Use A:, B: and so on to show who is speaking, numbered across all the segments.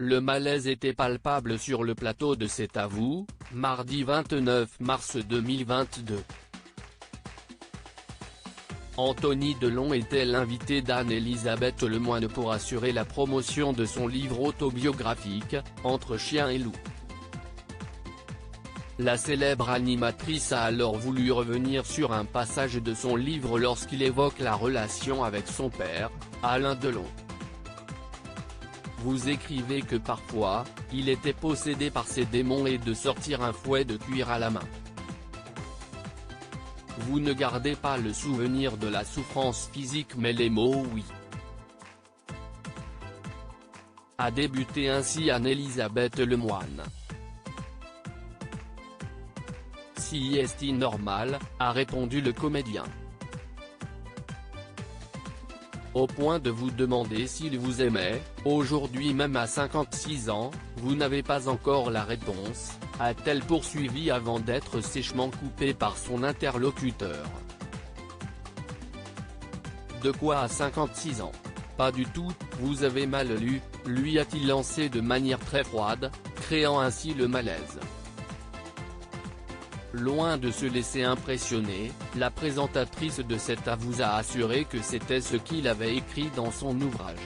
A: Le malaise était palpable sur le plateau de C'est à vous, mardi 29 mars 2022. Anthony Delon était l'invité d'Anne-Elisabeth Lemoine pour assurer la promotion de son livre autobiographique, Entre chien et loup. La célèbre animatrice a alors voulu revenir sur un passage de son livre lorsqu'il évoque la relation avec son père, Alain Delon. Vous écrivez que parfois, il était possédé par ses démons et de sortir un fouet de cuir à la main. Vous ne gardez pas le souvenir de la souffrance physique mais les mots oui. A débuté ainsi Anne-Elisabeth Lemoine. Si est-il normal, a répondu le comédien. Au point de vous demander s'il vous aimait, aujourd'hui même à 56 ans, vous n'avez pas encore la réponse, a-t-elle poursuivi avant d'être sèchement coupée par son interlocuteur. De quoi à 56 ans? Pas du tout, vous avez mal lu, lui a-t-il lancé de manière très froide, créant ainsi le malaise. Loin de se laisser impressionner, la présentatrice de C'est à vous a assuré que c'était ce qu'il avait écrit dans son ouvrage.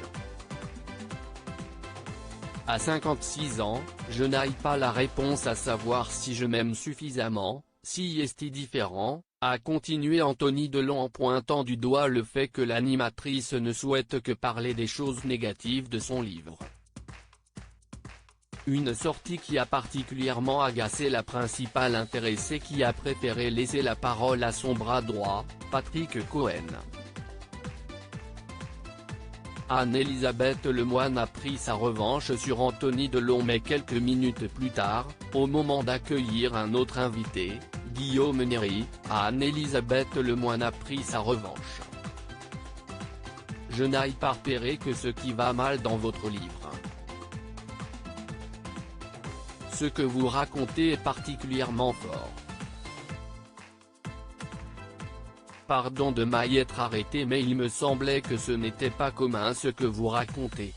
A: À 56 ans, je n'ai pas la réponse à savoir si je m'aime suffisamment, si est-il différent, a continué Anthony Delon en pointant du doigt le fait que l'animatrice ne souhaite que parler des choses négatives de son livre. Une sortie qui a particulièrement agacé la principale intéressée qui a préféré laisser la parole à son bras droit, Patrick Cohen. Anne-Elisabeth Lemoine a pris sa revanche sur Anthony Delon mais quelques minutes plus tard, au moment d'accueillir un autre invité, Guillaume Néry, Anne-Elisabeth Lemoine a pris sa revanche. Je n'ai pas repéré que ce qui va mal dans votre livre. Ce que vous racontez est particulièrement fort. Pardon de m'y être arrêté mais il me semblait que ce n'était pas commun ce que vous racontez.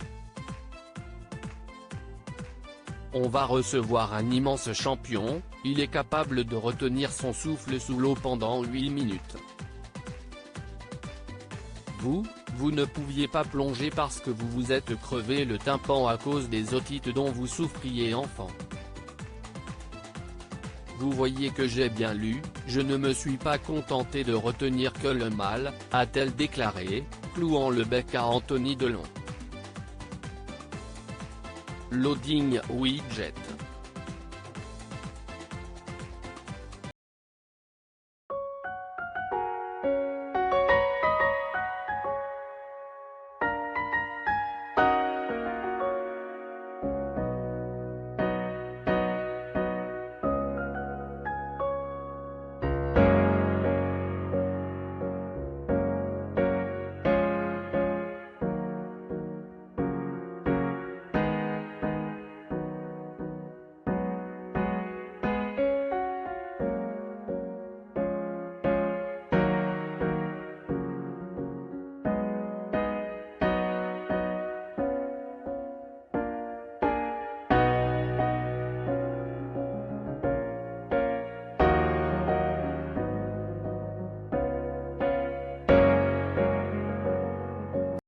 A: On va recevoir un immense champion, il est capable de retenir son souffle sous l'eau pendant 8 minutes. Vous ne pouviez pas plonger parce que vous vous êtes crevé le tympan à cause des otites dont vous souffriez enfant. Vous voyez que j'ai bien lu, je ne me suis pas contenté de retenir que le mal, a-t-elle déclaré, clouant le bec à Anthony Delon. Loading Widget.